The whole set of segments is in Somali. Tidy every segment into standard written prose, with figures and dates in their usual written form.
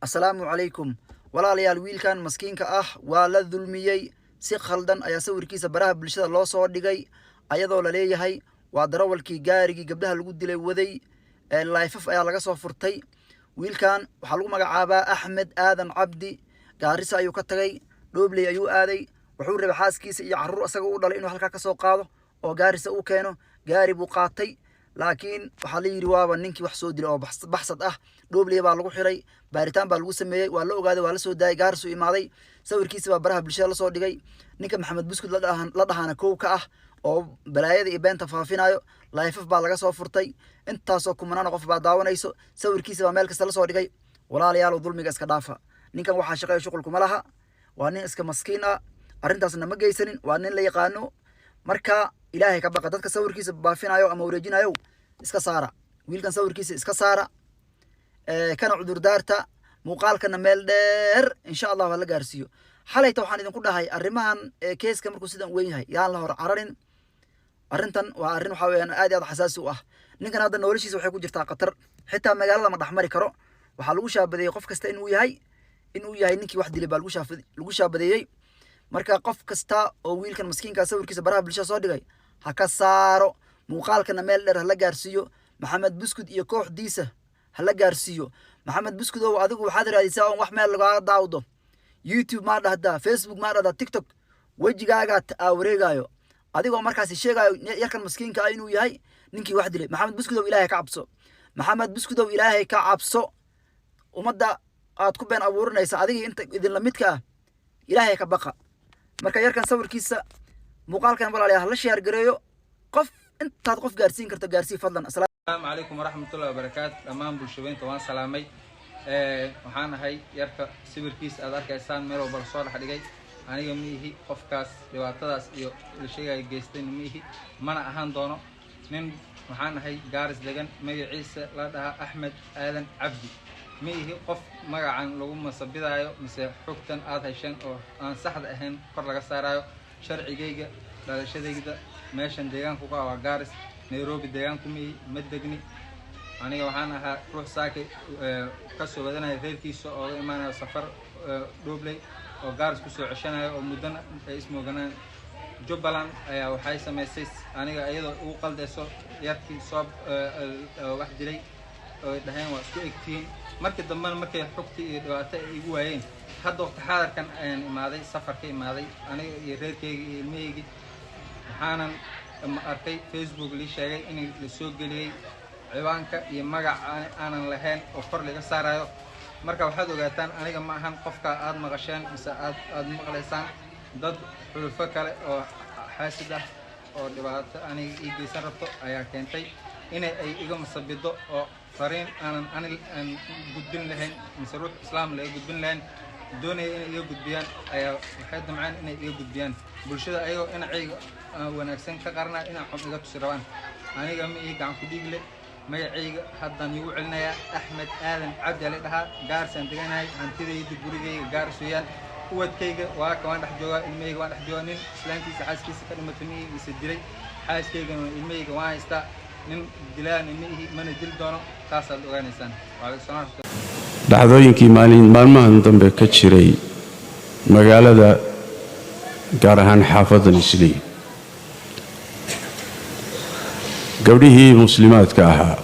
السلام عليكم ولا ليال ويل كان مسكين كأه ولا ذلمي si khaldan ayaa sawirkiisa baraha bulshada loo soo dhigay ayadoo la leeyahay waa darawalkii gaarigii gabdhaha lagu dilay waday life ayaa laga soo furtay wiilkan waxa lagu magacaabaa Axmed Aadan Cabdi gaarisa ayuu ka tagay Doobley ayuu aaday wuxuu rabay xaaskiisa iyo carruur asaga u dhalay inuu halka ka soo qaado oo gaarisa uu keeno gaari buu qaatay laakiin waxa la yiri waaba ninkii wax soo dilay oo baxsad ah Doobley baa lagu xiray baaritaan baa lagu sameeyay waa la ogaaday waa la soo daayay gaarisu imaaday sawirkiisa baa baraha bulshada la soo dhigay ninka Maxamed Buskud la dhahaana koow ka ah oo balaayada iyo beenta faafinayo life baa laga soo furtay intaasoo kumanaan qof baa daawanayso sawirkiisa baa meel kasta la soo dhigay walaalayaal dulmiga iska dhaafa ninkan waxa shaqeeyo shaqul kuma laha waa nin iska maskiin ah arintaasna ma geysanin waa nin la yaqaano marka ilaahay ka baqa dadka sawirkiisa baafinayo ama wareejinayo iska saara wiilkan sawirkiisa iska saara kana cudur daarta muuqaalkana meel dheer insha Allah waa la gaarsiyo xalayta waxaan idinku dhahay arrimahan keeska markuu sidan weyn yahay yaan la hor cararin arintan waa arin waxa weeyaan aad iyo aad xasaasi u ah ninkan hadda noloshiisa waxay ku jirtaa qatar xitaa magaalada ma dhaxmari karo waxa lagu shaabadeeyay qof kasta inuu yahay ninkii wax dilay baa lagu shaabadeeyay marka qof kasta oo wiilkan miskiinka sawirkiisa baraha bulshada soo dhigay ha ka saaro muuqaalkana meel dheer ha la gaarsiyo Maxamed Buskud iyo kooxdiisa ha la gaarsiyo Maxamed Buskud oo adigu waxaad raadaysaa oo wax meel laga daawdo YouTube ma dhahda Facebook ma dhahda TikTok wajigaaga wareegayo adigoo markaas sheegayo yarkan miskiinka inuu yahay ninkii wax dilay Maxamed Buskud oo Ilaahay ka cabso Maxamed Buskud oo Ilaahay ka cabso umada aad ku been abuurinaysa adiga inta idin la midka Ilaahay ka baqa marka yarkan sawirkiisa muuqaalkan walaalayaal la share gareeyo qof intaad qof gaarsiin karto gaarsii fadlan السلام عليكم ورحمة الله وبركاته أمام بوشوين طبعا سلامي وحنا هاي يركب سبير كيس أدارك إنسان ميرو برصور حدقي أنا يوميه قفكاس لواتداس الشيء جيستين ميه منا أهان دونه من وحنا هاي جارس دجن مي عيسى لدها أحمد آدم عبدي ميه قف مع عن لو ما صبيدايو مثل حكتن هيشان أو أن صحد أهان فرق سارايو شرعي جيجا لا شيء كده ماشان دجان كوكا وجارس نيروبي ديان كمي مدقني أنا وحنا روح ساكي كسو بدنا غيركيسو أو إيمانا سفر دوبلي أو جارس كسو عشان أو مدن اسمه جنا جبلان أو حي سميسيس أنا أيضا وقل دسو يركي صاب واحد لي دهين واسكو إكتين مركز ضمان مركز حكتي وقت يجوين هذا وقت حاضر كان يعني ماذا سفر كي ماذا أنا غيركي الميجي حانا أركي فيسبوك اللي شيء إني للسوق اللي عوانك يمجع أنا لهن أوفر لي سعره مركب واحد وقتان أنا جمع هن قفك عاد مغشان بس عاد مغلسان ضد حلفك أو حاسدة أو دبعت أنا يجي سرطة أيا كنتي إني يجوا مصبيدو أو فرين أنا جدبين لهن مسروق إسلام له جدبين لهن دوني يجود بيان أيا حد معين إني يجود بيان برشة أيوة أنا عيق ونكسن كقرنا إن حمد تسروان أنا جم إيه عم كديق لي ما يعيق حدا يوعلنا يا أحمد آدم عبد لها جار سنتجنا عن تدي يدبري جار سويان قوة كيجا وكمان رح جوا الميج وان رح جوانين سلام كيس حاس كيس كلمة تني يسدري حاس كيجا الميج وان يستا من دلان الميج من الدل دونه خاصة الأوغانيستان وعلى السلام dhacdooyinkii maalmahan dambe ka jiray magaalada gaar ahaan xaafadda Islii gabdhihii muslimaadka ahaa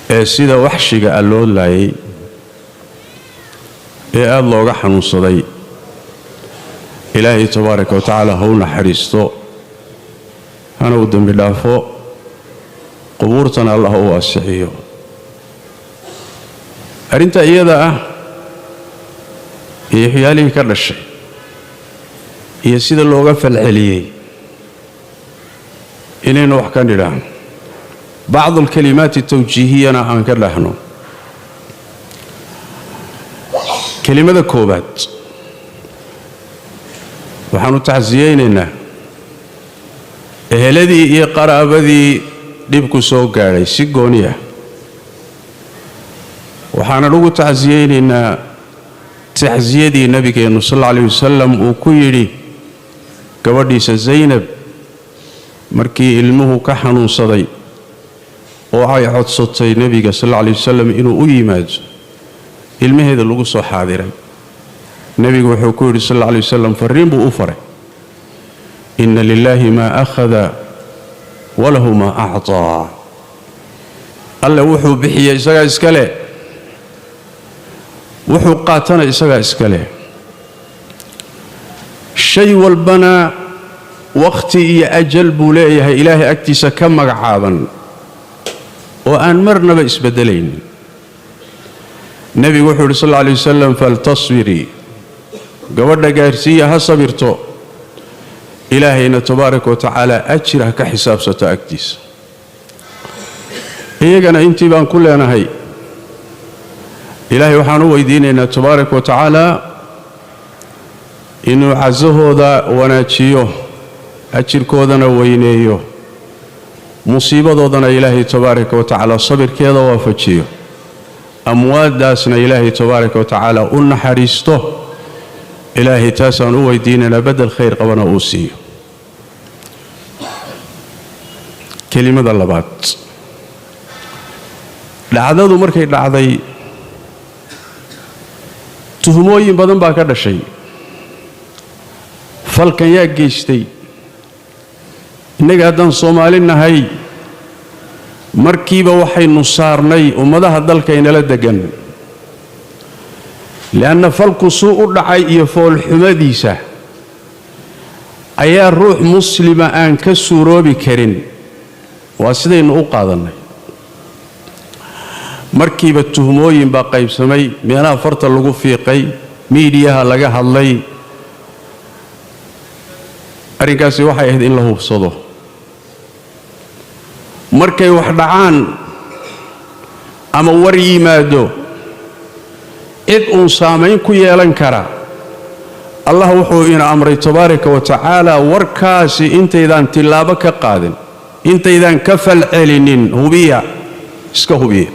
ee sida waxshiga loo laayay ee aad looga xanuunsaday ilaahay tabaaraka wa tacaala ha u naxariisto hana u dambi dhaafo qubuurtana Allah u asixiyo arinta iyada ah iyo xiyaalihii ka dhashay iyo sida looga falceliyay inaynu wax ka nidhaahno بعض الكلمات التوجيهية أنا أنكر لحنو كلمة كوبات وحنو تعزييننا الذي يقرأ بذي ديبكو سوكاري سيقونية وحنا لغو تعزييننا تعزيدي نبي صلى الله عليه وسلم وكيري كبرديس زينب مركي علمه كحنو صدي وعي عد صوتي نبي صلى الله عليه وسلم إنه أيماد ilmaheeda lagu soo xaadiray nabigu wuxuu ku yidhi sallallahu alayhi wasallam fariin buu u faray inna lillahi ma akhadha wa lahu ma a'taa alla wuxuu bixiyay isaga iskale wuxuu qaatana isaga iskale shay walbana waqti iyo ajal buu leeyahay ilaahay agtiisa ka magacaaban oo aan marnaba isbedelayn nabigu wuxuu yidhi sallallahu alayhi wasallam faltasbiri gabadha gaarsiiya ha sabirto ilaahayna tabaaraka wa tacaala ajir ha ka xisaabsato agtiisa iyagana intii baan ku leenahay ilaahay waxaan u weydiinaynaa tabaaraka wa tacaala inuu casahooda wanaajiyo ajirkoodana weyneeyo musiibadoodana ilaahay tabaaraka wa tacaala sabirkeeda waafajiyo amwaadaasna ilaahay tabaaraka wa tacaala u naxariisto ilaahay taasaan u weydiinaynaa bedel khayr qabana uu siiyo kelimada labaad dhacdadu markay dhacday tuhumooyin badan baa ka dhashay falkan yaa geystay innaga haddaan Soomaali nahay markiiba waxaynu saarnay ummadaha dalkaynala degan لأن فلك سوء دعي يفول حمديسة أي روح مسلمة أن كسروا بكرين واسدين أقاضنا مركبة تهموين باقي بسمي مينا فرط اللغو في قي ميديها لقاها اللي أرنكاسي وحا يهد إن له بصده مركي وحدعان أما وري مادو إذ أنسامين كي يلنكرا الله وحو إن أمري تبارك وتعالى وركاسي إنت إذا انتلابك قادم إنت إذا كفل علنين هبية اسك هبية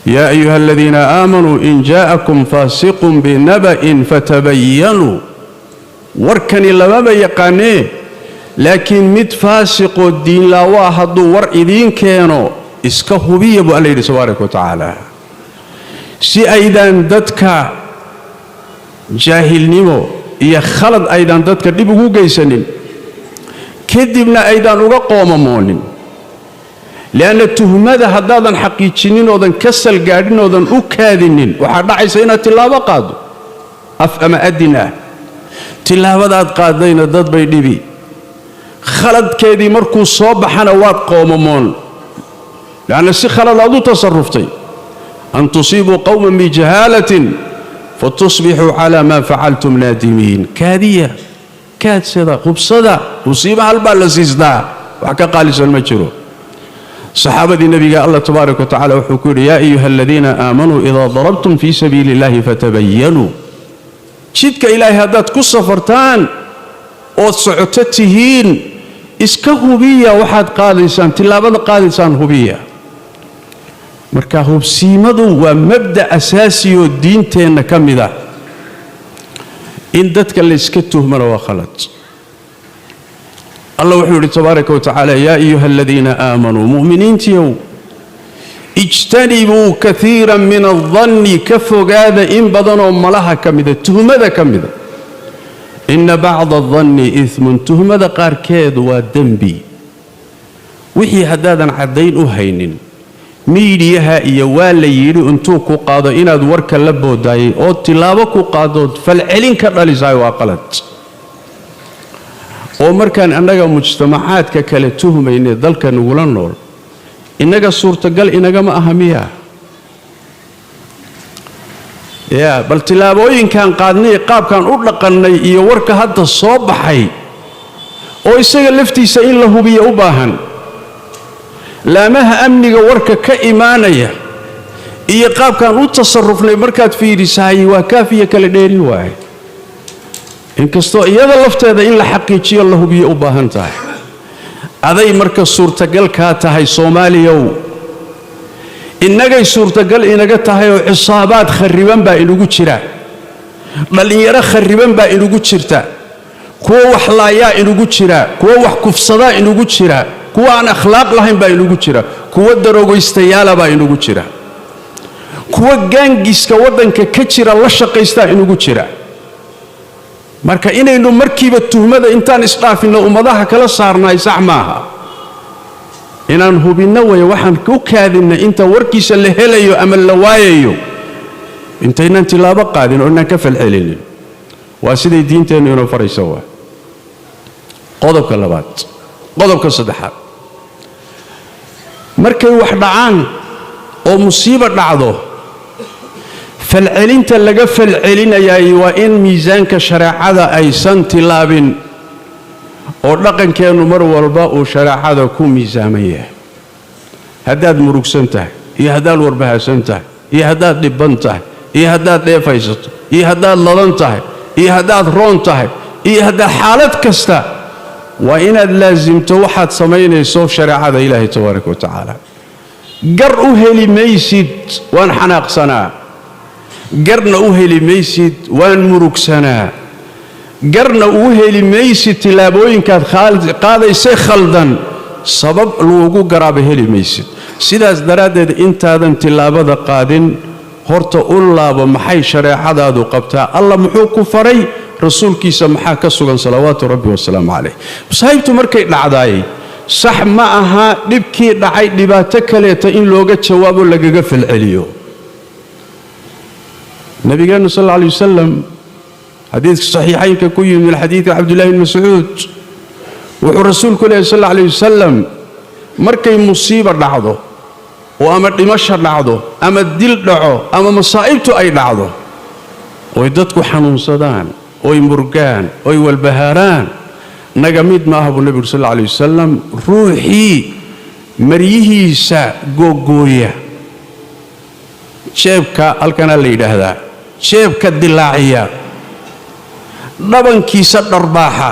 يا أيها الذين آمنوا إن جاءكم فاسق بنبأ فتبينوا وركني لما يقانيه لكن مد فاسق الدين لا واحد ور إذين كانوا اسك هبية بأليه تبارك وتعالى si aydan dadka jaahilnimo iyo khalad aydan dadka dib ugu geysanin kadibna aydan uga qoomamoonin laana tuhmada hadaadan xaqiijinin oodan kasal gaadhin oodan u kaadinin waxa dhacaysa inaad tilaabo qaado af ama adina tilaabadaad qaadayna dad bay dhibi khaladkeedii markuu soo baxana waad qoomamoon laana si khalad aad u tasarruftay أن تصيبوا قوما بجهالة فتصبحوا على ما فعلتم نادمين كادية كاد سدا خبصدا مصيبة البالسيس دا وحكا قال المجرور صحابة النبي قال الله تبارك وتعالى وحكور يا أيها الذين آمنوا إذا ضربتم في سبيل الله فتبينوا شدك إلهي هدات كسفرتان وصعتتهين اسكهوبية واحد قادسان تلابد قادسان هوبية marka hubsiimadu waa mabda asaasi oo diinteena kamida in dadka la iska tuhmano waa khalad Allah wuxuu yiri tabaaraka wa taala ya ayyuha alladheena aamanu mu'miniintiyow ijtanibu kathiran min adh-dhanni kafogada in badan oo malaha kamida tuhmada kamida inna ba'd adh-dhanni ithmun tuhmada qaarkeed waa dambi wixii hadaadan cadayn u haynin ميديها يوالا يري انتو كو قادو إناد وركا لبو داي او تلاوة كو قادو فالعلين كرالي زاي واقلت او مركان اناقا مجتمعات كالتوهم إني ذلك نقولان نور إناقا صورة قال إناقا ما أهمية يا بل تلاوين كان قادني قاب كان أطلقني إيا وركا هذا الصوب حي او إساقا لفتي سئين له بي أباهن laamaha amniga warka ka iimaanaya iyo qaabkan u tasarrufnay markaad fiirisahay waa kaafiya kala dheeri waay inkastoo iyada lafteeda in la xaqiijiyo la hubiyo u baahan tahay aday marka suurtagal ka tahay Soomaaliyow inagay suurtagal inaga tahay oo xisaabaad khariban baa inugu jira dhalinyaro khariban baa inugu jirta kuwa wax laayaa inugu jira kuwa wax kufsada inugu jira kuwa aan akhlaaq lahayn baa inugu jira kuwa daroogoystayaal baa inugu jira kuwa gaangiska waddanka ka jira la shaqaystaa inugu jira marka inaynu markiiba tuhmada intaan isdhaafinno ummadaha kala saarnaay sax maaha inaan hubinno way waxaan ku kaadinna inta warkiisa la helayo ama la waayayo intaynan tilaabo qaadin oo inaan ka falcelinin waa siday diinteennu inoo farayso waa qodobka labaad qodobka saddexaad markay wax dhacaan oo musiibo dhacdo falcelinta laga falcelinayaa waa in miisaanka shareecada aysan tilaabin oo dhaqankeennu mar walba uu shareecada ku miisaaman yahay haddaad murugsan tahay iyo haddaad warbahaysan tahay iyo haddaad dhibban tahay iyo haddaad dheefaysato iyo haddaad ladan tahay iyo haddaad roon tahay iyo haddaad xaalad kasta waa inaad laasimto waxaad samaynayso shareecada ilaahay tabaaraka wa tacaala gar u heli maysid waan xanaaqsanaa garna u heli maysid waan murugsanaa garna uu heli maysid tilaabooyinkaad qaadaysay khaldan sabab lagu garaaba heli maysid sidaas daraaddeed intaadan tilaabada qaadin horta u laabo maxay shareecadaadu qabtaa alla muxuu ku faray rasuulkiisa maxaa ka sugan salawaatu rabbi wasalaamu calayh masaa'ibtu markay dhacdaay sax ma aha dhibkii dhacay dhibaato kaleeta in looga jawaabo lagaga falceliyo nabigeennu sal alla alay wasalam xadiidka saxiixaynka ku yimid min xadiidka cabdullahi bn mascuud wuxuu rasuulku leeyahy sal alla alay wasalam markay musiiba dhacdo oo ama dhimasho dhacdo ama dil dhaco ama masaa'ibtu ay dhacdo oy dadku xanuunsadaan oy murgaan oy walbahaaraan naga mid ma aha buu nebigu sal alla alay wasalam ruuxii maryihiisa googooya jeebka halkanaa la yidhaahdaa jeebka dilaaciya dhabankiisa dharbaaxa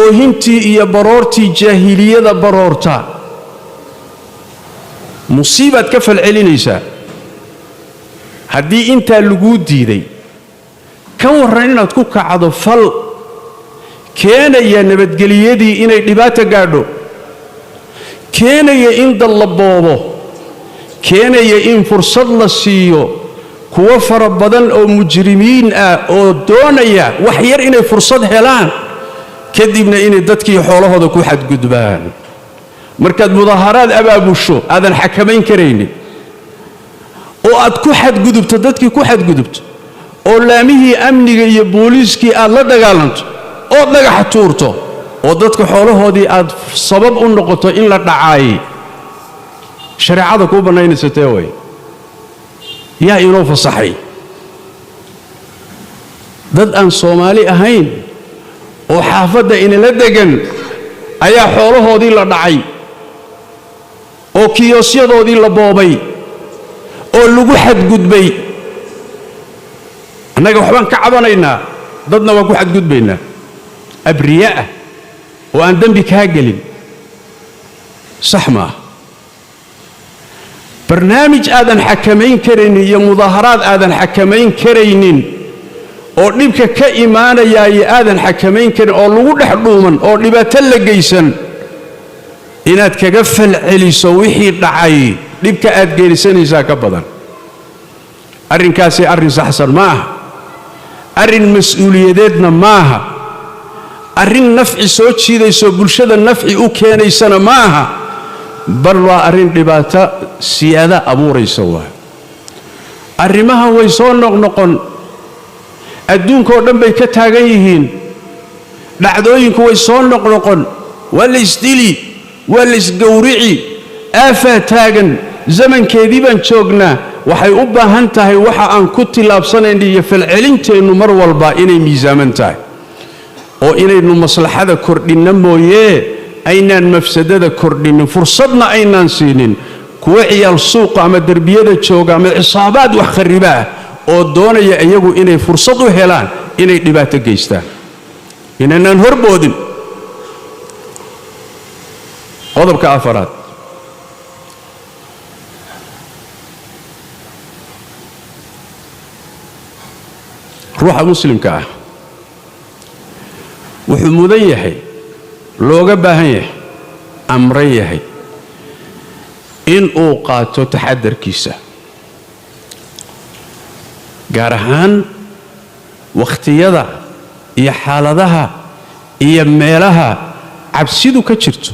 oohintii iyo baroortii jaahiliyada baroorta musiibaad ka falcelinaysaa haddii intaa laguu diiday ka warran inaad ku kacdo fal keenaya nabadgeliyadii inay dhibaato gaadho keenaya in dad la boobo keenaya in fursad la siiyo kuwo fara badan oo mujrimiin ah oo doonaya wax yar inay fursad helaan kadibna inay dadkii xoolahooda ku xadgudbaan markaad mudaaharaad abaabusho aadan xakamayn karaynin oo aad ku xadgudubto dadkii ku xadgudubto oo laamihii amniga iyo booliiskii aad la dagaalanto oo dhagax tuurto oo dadka xoolahoodii aad sabab u noqoto in la dhacaayay shareecada kuu bannaynaysa way yaa inoo fasaxay dad aan Soomaali ahayn oo xaafadda inala degan ayaa xoolahoodii la dhacay oo kiyosyadoodii la boobay oo lagu xadgudbay annaga waxbaan ka cabanaynaa dadna waan ku xadgudbaynaa abriyaa oo aan dembi kaa gelin sax maaha barnaamij aadan xakamayn karaynin iyo mudaaharaad aadan xakamayn karaynin oo dhibka ka imaanaya iyo aadan xakamayn karin oo lagu dhex dhuuman oo dhibaato la geysan inaad kaga falceliso wixii dhacay dhibka aad geerisanaysaa ka badan arrinkaasi arrin saxsan ma aha arrin mas'uuliyadeedna ma aha arrin nafci soo jiidayso bulshada nafci u keenaysana ma aha bal waa arrin dhibaato siyaada abuuraysa waa arrimahan way soo noqnoqon adduunkoo dhan bay ka taagan yihiin dhacdooyinku way soo noqnoqon waa la isdili waa la isgowrici aafaa taagan zamankeedii baan joognaa waxay u baahan tahay waxa aan ku tilaabsanayn iyo falcelinteennu mar walba inay miisaaman tahay oo inaynu maslaxada kordhinna mooyee aynaan mafsadada kordhinin fursadna aynaan siinin kuwa ciyaal suuqa ama derbiyada jooga ama cisaabaad wax khariba ah oo doonaya iyagu inay fursad u helaan inay dhibaato geystaan inaanaan horboodin qodobka afaraad ruuxa muslimka ah wuxuu mudan yahay looga baahan yahay amran yahay inuu qaato taxadarkiisa gaar ahaan wakhtiyada iyo xaaladaha iyo meelaha cabsidu ka jirto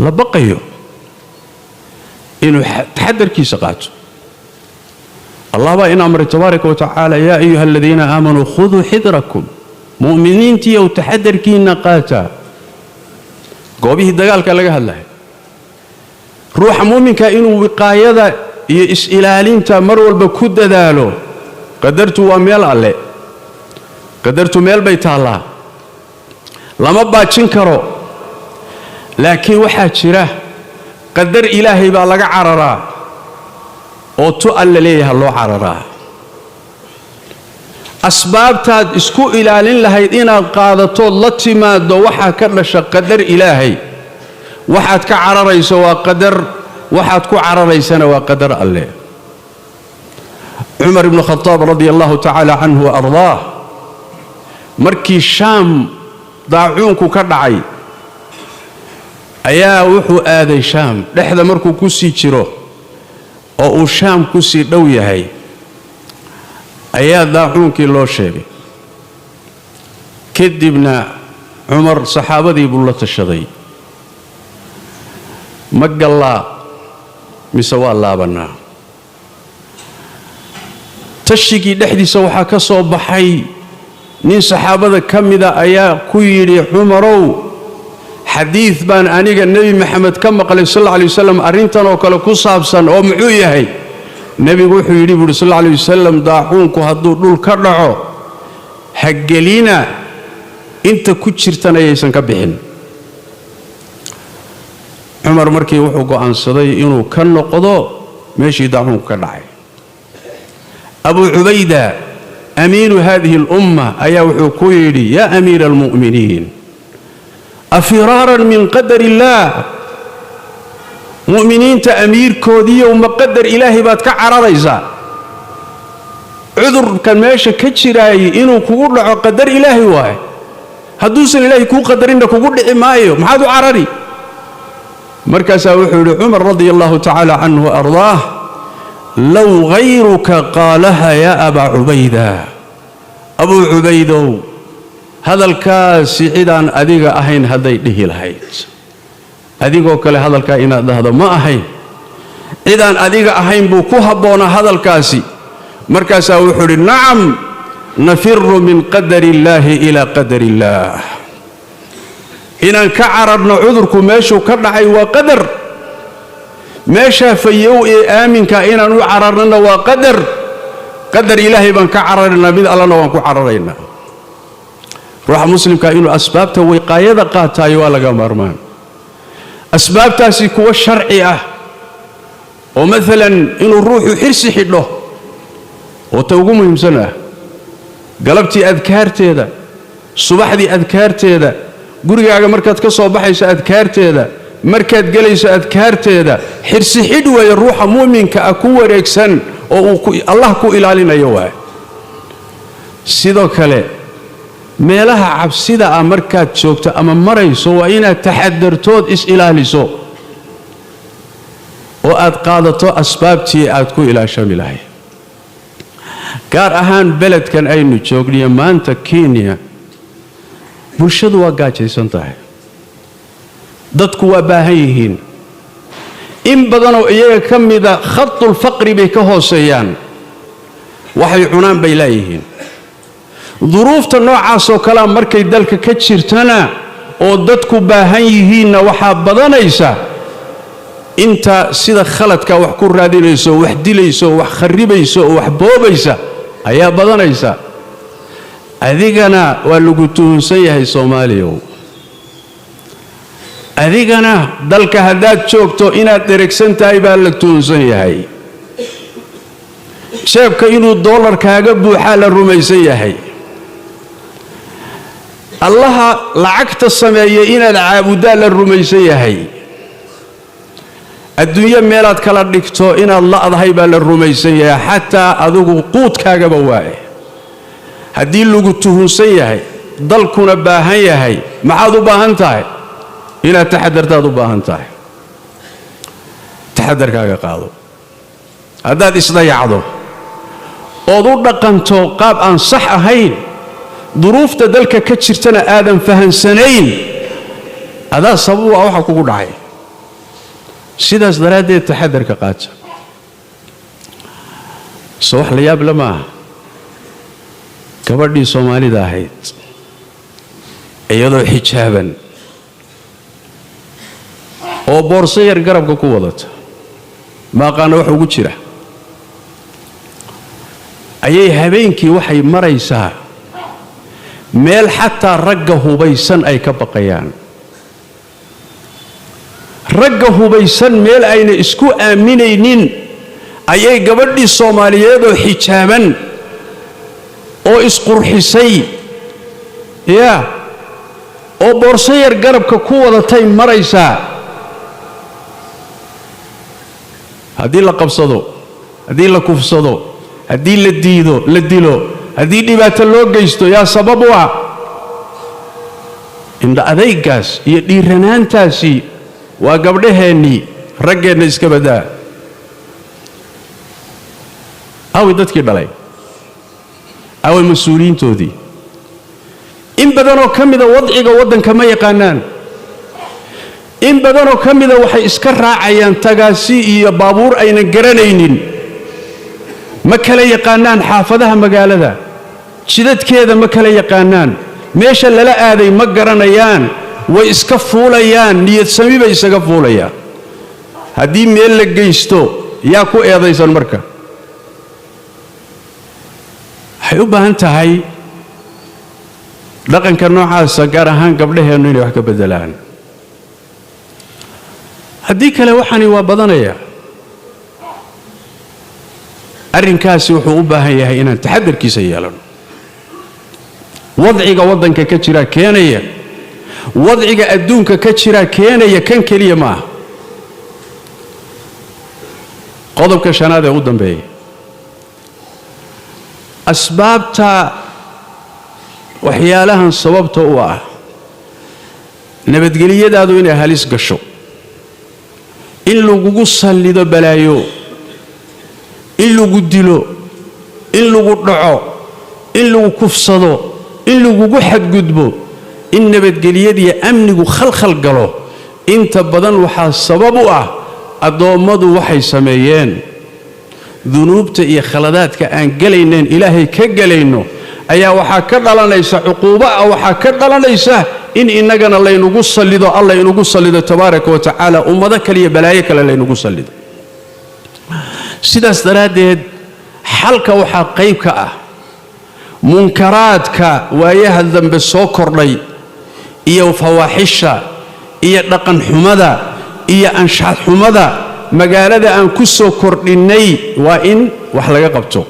la baqayo inuu taxadarkiisa qaato الله بقى إن أمر تبارك وتعالى يا أيها الذين آمنوا خذوا حذركم مؤمنين تيو تحذر كينا قاتا قوبيه الدقال كان لقى هالله روح مؤمن كإنه وقاية إسئلالين تمروا البكود دالو قدرتوا وميل عليه قدرتوا ميل بيت الله لما باتشنكروا لكن واحد شراه قدر إلهي بقى لقى عررا oo tu alla leeyahay loo cararaa asbaabtaad isku ilaalin lahayd inaad qaadato la timaado waxa ka dhasha qadar ilaahay waxaad ka cararayso waa qadar waxaad ku cararaysana waa qadar alle Umar ibn Khattab radiyallahu ta'ala anhu wa ardaah markii Shaam daacuunku ka dhacay ayaa wuxuu aaday Shaam dhexda markuu ku sii jiro oo uu Shaam ku sii dhow yahay ayaa daacuunkii loo sheegay kadibna Umar saxaabadii buu la tashaday magalla mise waa laabanaa tashigii dhexdiisa waxaa ka soo baxay nin saxaabada ka mida ayaa ku yidhi Umarow حديث بان أنيق النبي محمد كما قال صلى الله عليه وسلم أرنتنا وكلا كصابسا أو معوية هي النبي وحي يريد صلى الله عليه وسلم داعونك هدو دول كرعو حقلينا انت كتشرتنا يسان كبهن عمر مركي وحوقو عن صدي إنو كان قضاء ماشي داعونك كرعي أبو عبيدة أمين هذه الأمة أيا وحوكويري يا أمير المؤمنين أفرارا من قدر الله مؤمنين تأمير كودية ومقدر إلهي بات كعراريزا عذر كان ماشي كتشراي إنو كقول له قدر إلهي واي هدوس إلهي كو قدر إنك كقول له إمايو محادو عراري مركز وحول عمر رضي الله تعالى عنه وأرضاه لو غيرك قالها يا أبا عبيدة أبو عبيدة هذا الكاس عيدان أديق أهين هذي له الهيت أديق وكل هذا الكائن هذا ما أهين عيدان أديق أهين بوكوها بونا هذا الكاسي مركز وحول نعم نفر من قدر الله إلى قدر الله إن كعرضنا عذركم ماشو كرعي وقدر ماشا فيو آمن كائنا وعررنا وقدر قدر إلهي بان كعررنا بذ الله وانكو عررنا روح مسلم كأنه أسبابته وقاية قاتا يوالا مرمان أسبابته سيكون الشرعية ومثلا إنه الروح يحرس حده وتوقمه يمسنه قلبتي أذكارتي هذا الصباح دي أذكارتي هذا قرقا مركز كصباحي أذكارتي هذا مركز جليس أذكارتي هذا حرس حدوة الروح مؤمن كأكوة ريكسن الله كو إلالينا يواه سيدو كالي meelaha cabsida ah markaad joogto ama marayso waa inaad taxadartood is ilaaliso oo aad qaadato asbaabtii aad ku ilaashami lahayd gaar ahaan beledkan aynu joogniyo maanta Kenya bulshadu waa gaajaysan tahay dadku waa baahan yihiin in badan oo iyaga ka mida khatul faqri bay ka hooseeyaan waxay cunaan bay leeyihiin ظروفta noocaas oo kala markay dalka ka jirtana oo dadku baahan yihiinna waxa badanaysa inta sida khaladka wax ku raadinayso wax dilayso wax kharibayso wax boobaysa ayaa badanaysa adigana waa lagu tuunsan yahay Soomaaliya adigana dalka hadaad joogto inaad dheregsan tahay baa la tuunsan yahay sheebka inuu dollarkaaga buuxa la rumaysan yahay الله لعكت السماية إن العابداء للرميسي هي الدنيا ميلاد كلا دكتو إن الله أضحيبا للرميسي حتى أذوق قوت كاقبواي هدي اللي قلتهن سيهي ضل كنا باهي هي معاذ باهنتاي إلى تحدرت هذا باهنتاي taxadarkaaga qaado haddaad isdayacdo ood u dhaqanto qaab aan sax ahayn duruufta dalka ka jirtana aadan fahansanayn adaa sabab ah waxa kugu dhacay sidaas daraaddeed taxadarka qaata soo wax la yaab lama aha gabadhii Soomaalida ahayd iyadoo xijaaban oo boorso yar garabka ku wadata ma aqaan wax ugu jira ayay habeenkii waxay maraysaa meel xataa ragga hubaysan ay ka baqayaan ragga hubaysan meel ayna isku aaminaynin ayay gabadhii Soomaaliyeed oo xijaaban oo isqurxisay oo boorso yar garabka ku wadatay maraysaa haddii la qabsado haddii la kufsado haddii la diido la dilo haddii dhibaato loo geysto yaa sabab u ah indha adaygaas iyo dhiiranaantaasi waa gabdhaheennii raggeenna iska badaa awi dadkii dhalay awi mas-uuliyiintoodii in badanoo ka mida wadciga waddanka ma yaqaanaan in badanoo ka mida waxay iska raacayaan tagaasi iyo baabuur aynan garanaynin ma kala yaqaanaan xaafadaha magaalada jidadkeeda ma kala yaqaanaan meesha lala aaday ma garanayaan way iska fuulayaan niyad sami bay isaga fuulayaan haddii meel la geysto yaa ku eedaysan marka waxay u baahan tahay dhaqanka noocaasa gaar ahaan gabdhaheennu inay wax ka beddelaan haddii kale waxani waa badanaya arrinkaasi wuxuu u baahan yahay inaan taxadarkiisa yeelano wadciga waddanka ka jira keenaya wadciga adduunka ka jira keenaya kan keliya ma aha qodobka shanaad ee u dambeeya asbaabta waxyaalahan sababta u ah nabadgelyadaadu inay halis gasho in lagugu sallido balaayo in lagu dilo in lagu dhaco in lagu kufsado in lagugu xadgudbo in nabadgelyadiiyo amnigu khalkhal galo inta badan waxaa sabab u ah addoommadu waxay sameeyeen dunuubta iyo khaladaadka aan gelayneen ilaahay ka gelayno ayaa waxaa ka dhalanaysa cuquubo ah waxaa ka dhalanaysa in innagana laynugu sallido alla inugu sallido tabaaraka wa tacaala ummado kale iyo balaayo kale laynugu sallido sidaas daraaddeed xalka waxaa qayb ka ah munkaraadka waayaha dambe soo kordhay iyo fawaaxisha iyo dhaqan xumada iyo anshax xumada magaalada aan ku soo kordhinnay waa in wax laga qabto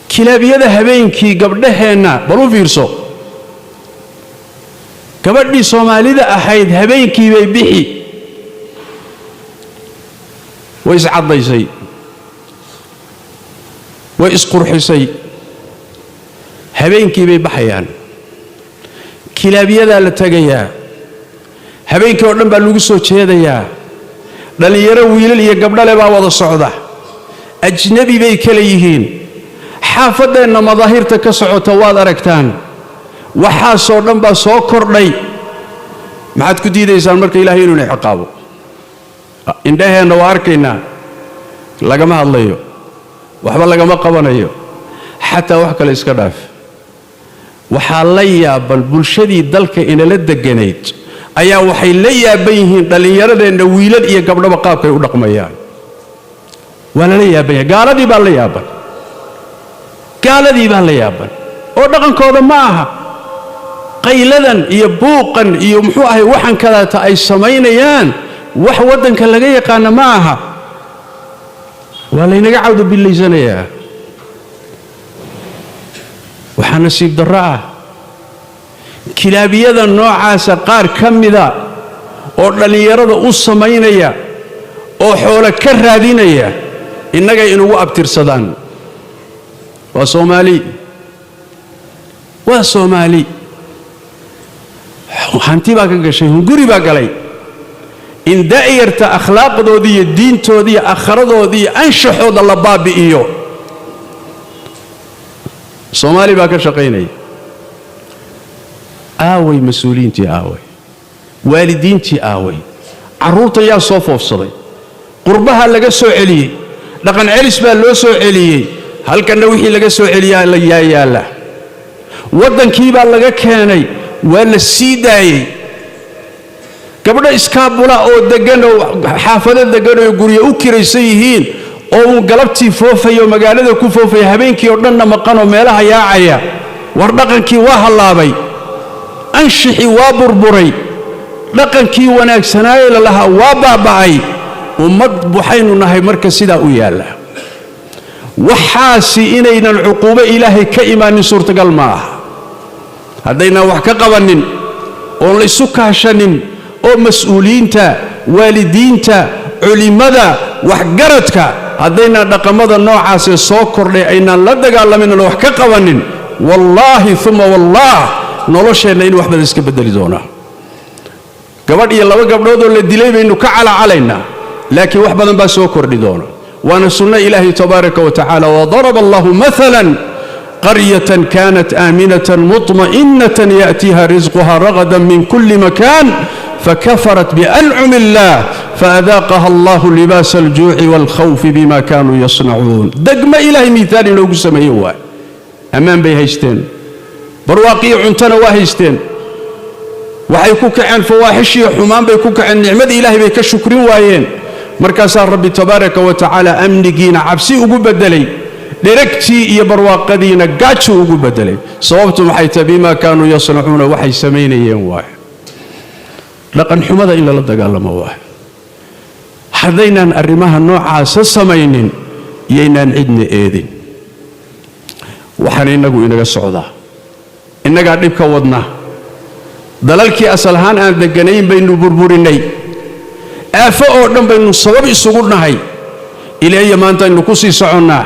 kilaabiyada habeenkii gabdhaheenna bal u fiirso gabadhii Soomaalida ahayd habeenkii bay bixi way iscadaysay way isqurxisay habeenkii bay baxayaan kilaabiyadaa la tagayaa habeenkii oo dhan baa lagu soo jeedayaa dhalinyaro wiilal iyo gabdhale baa wada socda ajnabi bay kala yihiin xaafadeenna madaahirta ka socota waad aragtaan waxaasoo dhan baa soo kordhay maxaad ku diidaysaan marka ilaahay inuu ina ciqaabo indhaheenna waa arkaynaa lagama hadlayo waxba lagama qabanayo xataa wax kale iska dhaaf waxaa la yaaban bulshadii dalka inala deganayd ayaa waxay la yaaban yihiin dhallinyaradeenna wiilal iyo gabdhaba qaabkay u dhaqmayaan waa lala yaaban yahay gaaladii baa la yaaban gaaladii baa la yaaban oo dhaqankooda ma aha qayladan iyo buuqan iyo muxuu ahay waxan kaleeta ay samaynayaan wax waddanka laga yaqaana ma aha waa laynaga cawdo billaysanayaa waxaa nasiib darro ah kilaabiyada noocaasa qaar ka mida oo dhallinyarada u samaynaya oo xoolo ka raadinaya innagay inugu abtirsadaan waa Soomaali waa Soomaali hanti baa ka gashay hunguri baa galay in da'yarta akhlaaqdoodii iyo diintoodii iyo akhradoodii iyo anshaxooda la baabi'iyo. Soomaali baa ka shaqaynaya. aaway mas-uuliyiintii aaway, waalidiintii aaway, carruurta yaa soo foofsaday, qurbaha laga soo celiyey, dhaqan celis baa loo soo celiyey, halkanna wixii laga soo celiyaa la yaala, waddankii baa laga keenay, waa la sii daayey. gabdho iskaabula oo deggan oo xaafado deggan oo guryo u kiraysan yihiin oo uu galabtii foofayo magaalada ku foofaya, habeenkii oo dhanna maqan oo meelaha yaacaya. war dhaqankii waa hallaabay, anshixii waa burburay, dhaqankii wanaagsanaaye la lahaa waa baaba'ay. ummad waxaynu nahay marka sidaa u yaalla. waxaasi inaynan cuquubo ilaahay ka imaanin suurtagal ma aha haddaynan wax ka qabanin oon la isu kaashanin oo mas-uuliyiinta, waalidiinta, culimmada, waxgaradka haddaynan dhaqamada noocaasee soo kordhay aynaan la dagaalamin oo wax ka qabanin, wallaahi uma wallaah nolosheenna in wax badan iska beddeli doonaa. gabadh iyo laba gabdhood oo la dilay baynu ka calacalaynaa, laakiin wax badan baa soo kordhi doona. waana sunno ilaahi tabaaraka wa tacaala. wadaraba allahu maalan qaryatan kaanat aaminatan mutma'innatan ya'tiiha risquha ragadan min kulli makaan فكفرت بأنعم الله فأذاقها الله لباس الجوع والخوف بما كانوا يصنعون. دقم إلهي مثال لو قسم أيوة أمان بي هيستين برواقي عنتنا واهيستين وحيكوك عن فواحشي حمان بيكوك عن نعمة إلهي بيك الشكرين وايين. مركز ربي تبارك وتعالى أمنقين عبسي أقول بدلي دركتي يا برواقدين قاتشو أقول بدلي صوبتم حيث بما كانوا يصنعون وحي سمين واحد. dhaqan xumada in lala dagaalamo waa hadaynaan arrimaha noocaasa samaynin yaynaan cidna eedin. waxaan inagu inaga socdaa, innagaa dhibka wadna. dalalkii asal ahaan aan deganayn baynu burburinay, aafo oo dhan baynu sabab isugu nahay, ilaahiya maanta aynu ku sii soconnaa.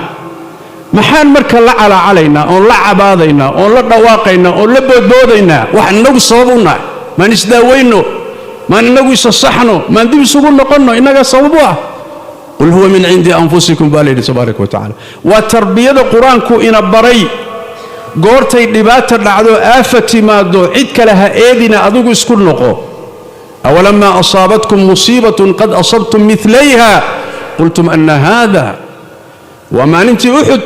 maxaan marka la calacalaynaa oon la cabaadaynaa oon la dhawaaqaynaa oon la boodboodaynaa? waxaan inagu sabab u nahay. maan isdaawayno, maan inagu isa saxno, maan dib isugu noqonno, innagaa sabab u ah. qul huwa min cindi anfusikum baa layidhi tabaaraka wa tacaala. waa tarbiyada qur-aanku ina baray. goortay dhibaata dhacdo, aafa timaado, cid kale ha eedina, adigu isku noqo. awalamaa asaabatkum musiibatun qad asabtum milayha qultum anna haada. waa maalintii uxud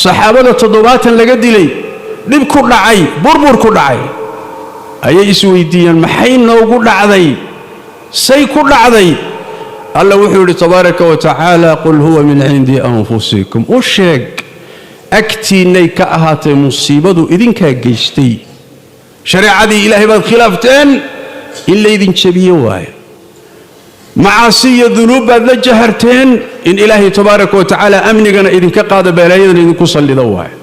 saxaabada 70 laga dilay, dhib ku dhacay, burbur ku dhacay, ayay isweydiiyeen maxay noogu dhacday, say ku dhacday? alla wuxuu yidhi tabaaraka wa tacaala qul huwa min cindi anfusikum. u sheeg agtiinnay ka ahaatay musiibadu, idinkaa geystay. shareecadii ilaahay baad khilaafteen, in laydin jabiye waaye. macaasi iyo dunuub baad la jaharteen, in ilaahay tabaaraka wa tacaala amnigana idinka qaada, balaayadana idinku sallido waaye.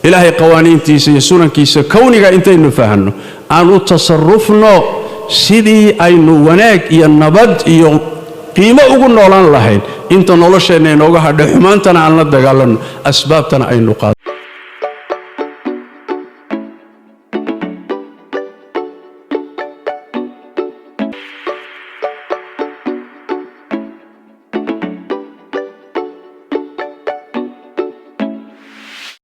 ilaahay qawaaniintiisa iyo sunankiisa kowniga intaynu fahanno aan u tasarrufno sidii aynu wanaag iyo nabad iyo qiimo ugu noolaan lahayn. inta nolosheenna inooga hadhay xumaantana aan la dagaalanno, asbaabtana aynu qaadno.